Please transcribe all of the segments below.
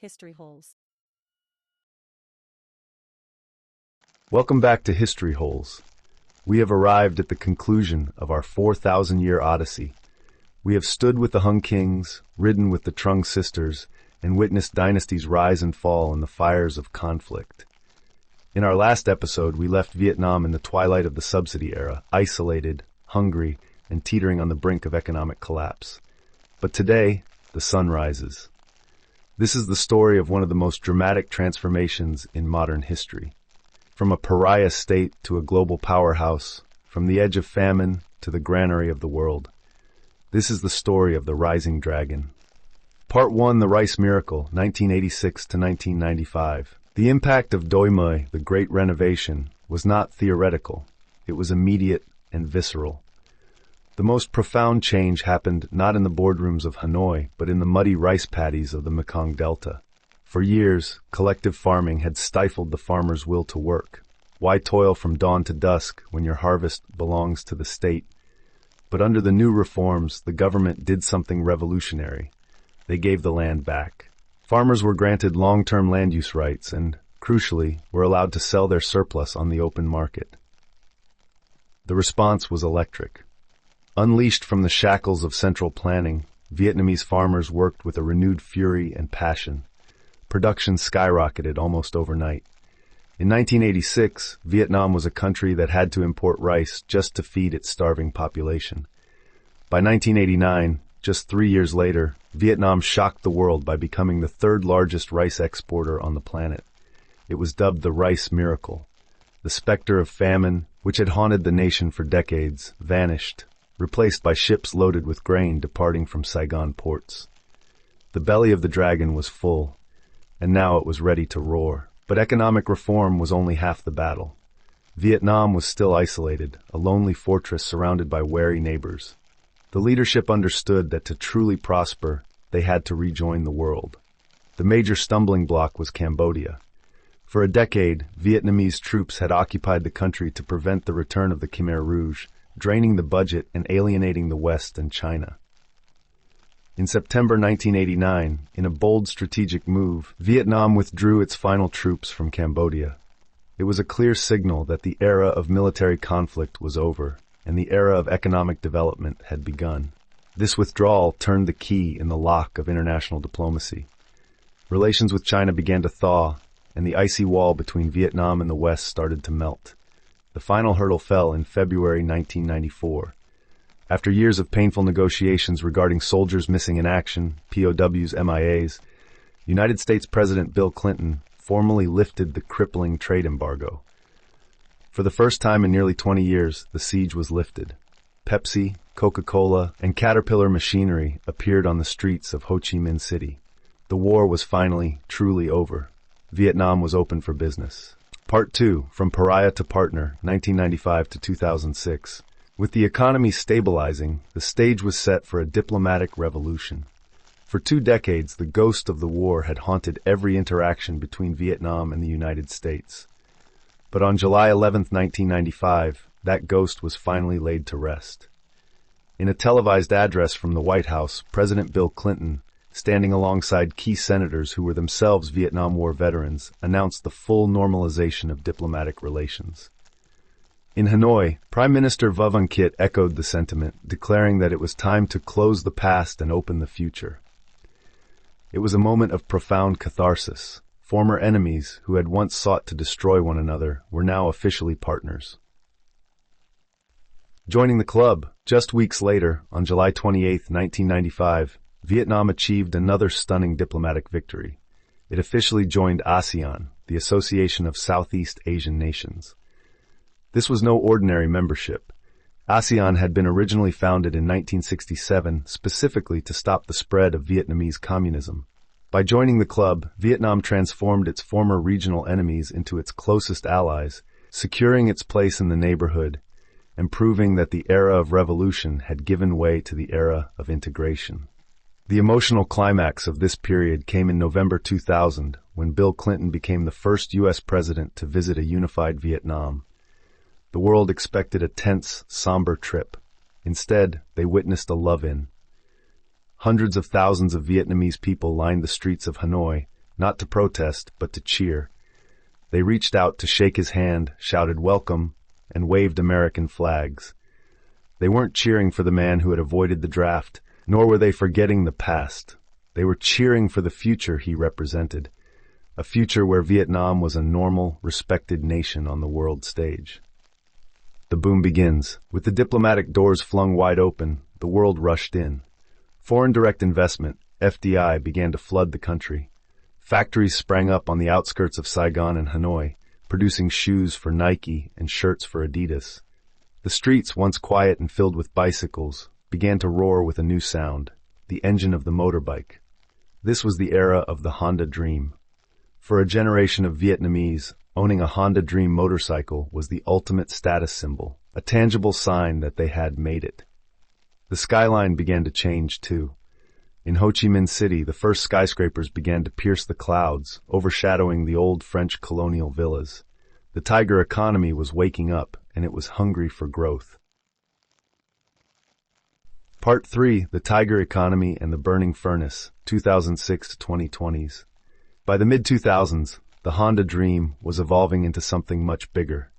History holes. Welcome back to History Holes. We have arrived at the conclusion of our 4,000-year odyssey. We have stood with the Hung Kings, ridden with the Trung sisters, and witnessed dynasties rise and fall in the fires of conflict. In our last episode, we left Vietnam in the twilight of the subsidy era, isolated, hungry, and teetering on the brink of economic collapse. But today, the sun rises. This is the story of one of the most dramatic transformations in modern history. From a pariah state to a global powerhouse, from the edge of famine to the granary of the world. This is the story of the rising dragon. Part 1, The Rice Miracle, 1986 to 1995. The impact of Đổi Mới, the Great Renovation, was not theoretical. It was immediate and visceral. The most profound change happened not in the boardrooms of Hanoi, but in the muddy rice paddies of the Mekong Delta. For years, collective farming had stifled the farmer's will to work. Why toil from dawn to dusk when your harvest belongs to the state? But under the new reforms, the government did something revolutionary. They gave the land back. Farmers were granted long-term land use rights and, crucially, were allowed to sell their surplus on the open market. The response was electric. Unleashed from the shackles of central planning, Vietnamese farmers worked with a renewed fury and passion. Production skyrocketed almost overnight. In 1986, Vietnam was a country that had to import rice just to feed its starving population. By 1989, just 3 years later, Vietnam shocked the world by becoming the third largest rice exporter on the planet. It was dubbed the Rice Miracle. The specter of famine, which had haunted the nation for decades, vanished, replaced by ships loaded with grain departing from Saigon ports. The belly of the dragon was full, and now it was ready to roar. But economic reform was only half the battle. Vietnam was still isolated, a lonely fortress surrounded by wary neighbors. The leadership understood that to truly prosper, they had to rejoin the world. The major stumbling block was Cambodia. For a decade, Vietnamese troops had occupied the country to prevent the return of the Khmer Rouge, draining the budget and alienating the West and China. In September 1989, in a bold strategic move, Vietnam withdrew its final troops from Cambodia. It was a clear signal that the era of military conflict was over, and the era of economic development had begun. This withdrawal turned the key in the lock of international diplomacy. Relations with China began to thaw, and the icy wall between Vietnam and the West started to melt. The final hurdle fell in February 1994. After years of painful negotiations regarding soldiers missing in action, POWs, MIAs, United States President Bill Clinton formally lifted the crippling trade embargo. For the first time in nearly 20 years, the siege was lifted. Pepsi, Coca-Cola, and Caterpillar machinery appeared on the streets of Ho Chi Minh City. The war was finally, truly over. Vietnam was open for business. Part 2, From Pariah to Partner, 1995 to 2006. With the economy stabilizing, the stage was set for a diplomatic revolution. For 2 decades, the ghost of the war had haunted every interaction between Vietnam and the United States. But on July 11, 1995, that ghost was finally laid to rest. In a televised address from the White House, President Bill Clinton, standing alongside key senators who were themselves Vietnam War veterans, announced the full normalization of diplomatic relations. In Hanoi, Prime Minister Vo Van Kit echoed the sentiment, declaring that it was time to close the past and open the future. It was a moment of profound catharsis. Former enemies, who had once sought to destroy one another, were now officially partners. Joining the club, just weeks later, on July 28, 1995, Vietnam achieved another stunning diplomatic victory. It officially joined ASEAN, the Association of Southeast Asian Nations. This was no ordinary membership. ASEAN had been originally founded in 1967 specifically to stop the spread of Vietnamese communism. By joining the club, Vietnam transformed its former regional enemies into its closest allies, securing its place in the neighborhood and proving that the era of revolution had given way to the era of integration. The emotional climax of this period came in November 2000, when Bill Clinton became the first U.S. president to visit a unified Vietnam. The world expected a tense, somber trip. Instead, they witnessed a love-in. Hundreds of thousands of Vietnamese people lined the streets of Hanoi, not to protest, but to cheer. They reached out to shake his hand, shouted welcome, and waved American flags. They weren't cheering for the man who had avoided the draft, nor were they forgetting the past. They were cheering for the future he represented, a future where Vietnam was a normal, respected nation on the world stage. The boom begins. With the diplomatic doors flung wide open, the world rushed in. Foreign direct investment, FDI, began to flood the country. Factories sprang up on the outskirts of Saigon and Hanoi, producing shoes for Nike and shirts for Adidas. The streets, once quiet and filled with bicycles, began to roar with a new sound, the engine of the motorbike. This was the era of the Honda Dream. For a generation of Vietnamese, owning a Honda Dream motorcycle was the ultimate status symbol, a tangible sign that they had made it. The skyline began to change, too. In Ho Chi Minh City, the first skyscrapers began to pierce the clouds, overshadowing the old French colonial villas. The tiger economy was waking up, and it was hungry for growth. Part 3, The Tiger Economy and the Burning Furnace, 2006 to 2020s. By the mid-2000s, the Honda Dream was evolving into something much bigger.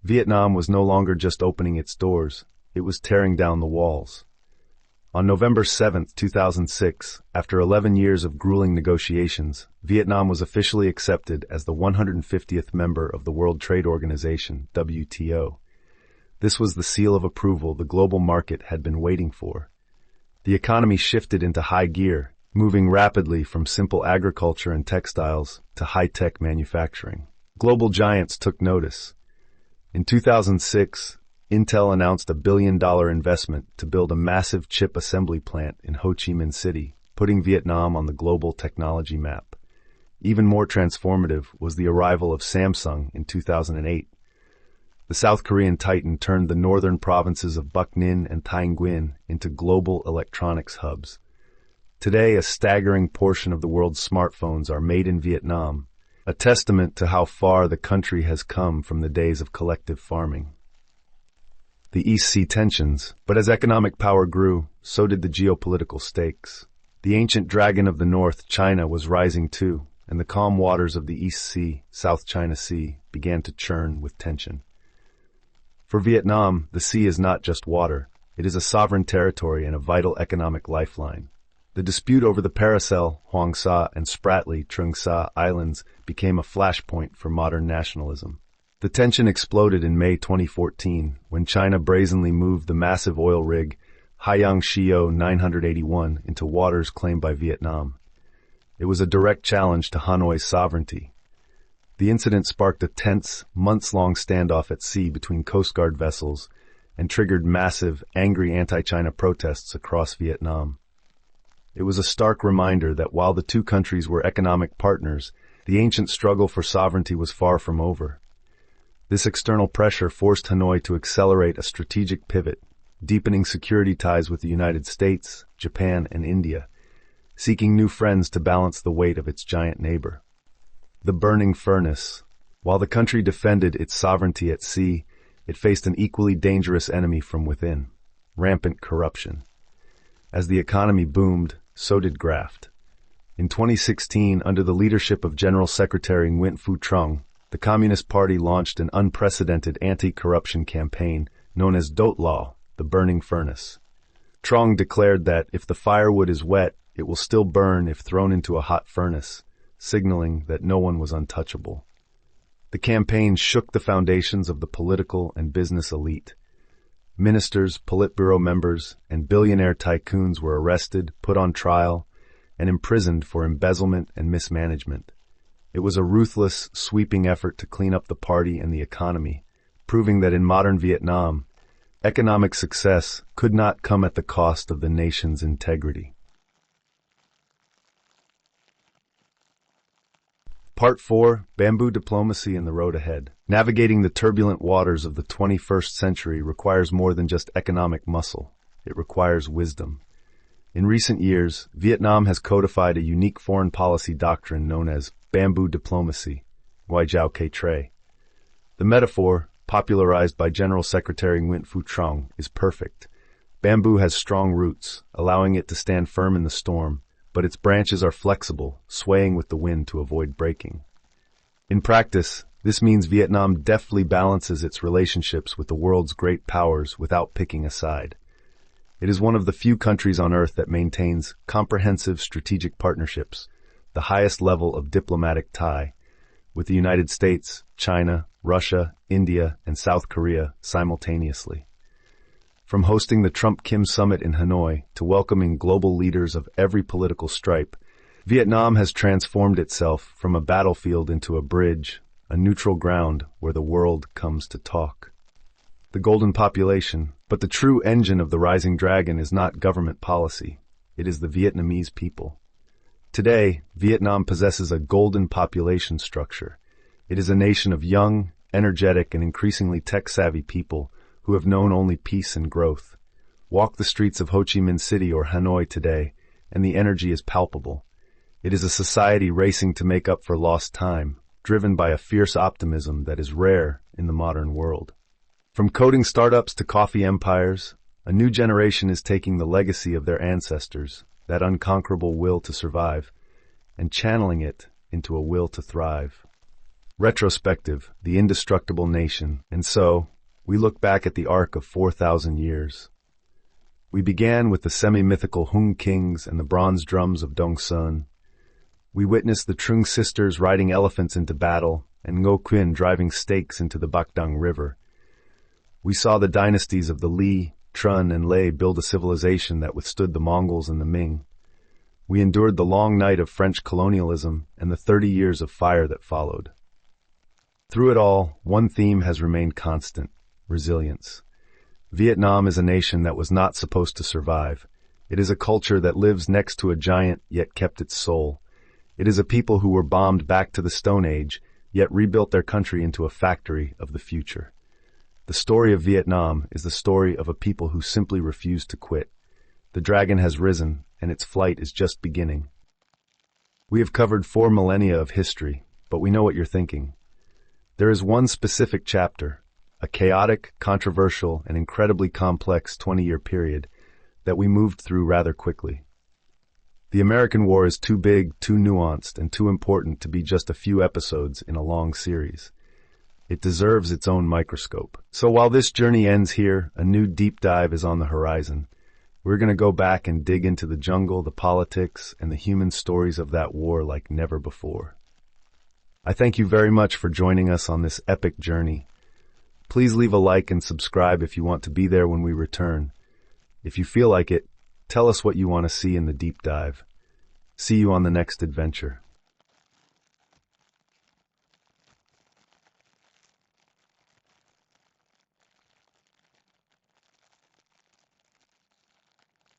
Vietnam was no longer just opening its doors, it was tearing down the walls. On November 7, 2006, after 11 years of grueling negotiations, Vietnam was officially accepted as the 150th member of the World Trade Organization, WTO. This was the seal of approval the global market had been waiting for. The economy shifted into high gear, moving rapidly from simple agriculture and textiles to high-tech manufacturing. Global giants took notice. In 2006, Intel announced a $1 billion investment to build a massive chip assembly plant in Ho Chi Minh City, putting Vietnam on the global technology map. Even more transformative was the arrival of Samsung in 2008. The South Korean titan turned the northern provinces of Bắc Ninh and Thái Nguyên into global electronics hubs. Today, a staggering portion of the world's smartphones are made in Vietnam, a testament to how far the country has come from the days of collective farming. The East Sea tensions, but as economic power grew, so did the geopolitical stakes. The ancient dragon of the North, China, was rising too, and the calm waters of the East Sea, South China Sea, began to churn with tension. For Vietnam, the sea is not just water, it is a sovereign territory and a vital economic lifeline. The dispute over the Paracel, Hoang Sa, and Spratly, Trung Sa Islands became a flashpoint for modern nationalism. The tension exploded in May 2014 when China brazenly moved the massive oil rig Haiyang Shio 981 into waters claimed by Vietnam. It was a direct challenge to Hanoi's sovereignty. The incident sparked a tense, months-long standoff at sea between Coast Guard vessels and triggered massive, angry anti-China protests across Vietnam. It was a stark reminder that while the two countries were economic partners, the ancient struggle for sovereignty was far from over. This external pressure forced Hanoi to accelerate a strategic pivot, deepening security ties with the United States, Japan, and India, seeking new friends to balance the weight of its giant neighbor. The burning furnace. While the country defended its sovereignty at sea, it faced an equally dangerous enemy from within: rampant corruption. As the economy boomed, so did graft. In 2016, under the leadership of General Secretary Nguyen Phu Trong, the Communist Party launched an unprecedented anti-corruption campaign known as Đốt Lò, the burning furnace. Trong declared that if the firewood is wet, it will still burn if thrown into a hot furnace, signaling that no one was untouchable. The campaign shook the foundations of the political and business elite. Ministers, Politburo members, and billionaire tycoons were arrested, put on trial, and imprisoned for embezzlement and mismanagement. It was a ruthless, sweeping effort to clean up the party and the economy, proving that in modern Vietnam, economic success could not come at the cost of the nation's integrity. Part 4, Bamboo Diplomacy and the Road Ahead. Navigating the turbulent waters of the 21st century requires more than just economic muscle. It requires wisdom. In recent years, Vietnam has codified a unique foreign policy doctrine known as bamboo diplomacy, Ngoại giao cây tre. The metaphor, popularized by General Secretary Nguyen Phu Trong, is perfect. Bamboo has strong roots, allowing it to stand firm in the storm, but its branches are flexible, swaying with the wind to avoid breaking. In practice, this means Vietnam deftly balances its relationships with the world's great powers without picking a side. It is one of the few countries on Earth that maintains comprehensive strategic partnerships, the highest level of diplomatic tie, with the United States, China, Russia, India, and South Korea simultaneously. From hosting the Trump-Kim summit in Hanoi to welcoming global leaders of every political stripe, Vietnam has transformed itself from a battlefield into a bridge, a neutral ground where the world comes to talk. The golden population, but the true engine of the rising dragon is not government policy. It is the Vietnamese people. Today, Vietnam possesses a golden population structure. It is a nation of young, energetic, and increasingly tech-savvy people who have known only peace and growth. Walk the streets of Ho Chi Minh City or Hanoi today, and the energy is palpable. It is a society racing to make up for lost time, driven by a fierce optimism that is rare in the modern world. From coding startups to coffee empires, a new generation is taking the legacy of their ancestors, that unconquerable will to survive, and channeling it into a will to thrive. Retrospective, the indestructible nation, and so, we look back at the arc of 4,000 years. We began with the semi-mythical Hung kings and the bronze drums of Dong Sun. We witnessed the Trung sisters riding elephants into battle and Ngo Quyen driving stakes into the Bac Dang River. We saw the dynasties of the Li, Trun, and Lei build a civilization that withstood the Mongols and the Ming. We endured the long night of French colonialism and the 30 years of fire that followed. Through it all, one theme has remained constant: resilience. Vietnam is a nation that was not supposed to survive. It is a culture that lives next to a giant, yet kept its soul. It is a people who were bombed back to the Stone Age, yet rebuilt their country into a factory of the future. The story of Vietnam is the story of a people who simply refused to quit. The dragon has risen, and its flight is just beginning. We have covered 4 millennia of history, but we know what you're thinking. There is one specific chapter, a chaotic, controversial, and incredibly complex 20-year period that we moved through rather quickly. The American War is too big, too nuanced, and too important to be just a few episodes in a long series. It deserves its own microscope. So while this journey ends here, a new deep dive is on the horizon. We're going to go back and dig into the jungle, the politics, and the human stories of that war like never before. I thank you very much for joining us on this epic journey. Please leave a like and subscribe if you want to be there when we return. If you feel like it, tell us what you want to see in the deep dive. See you on the next adventure.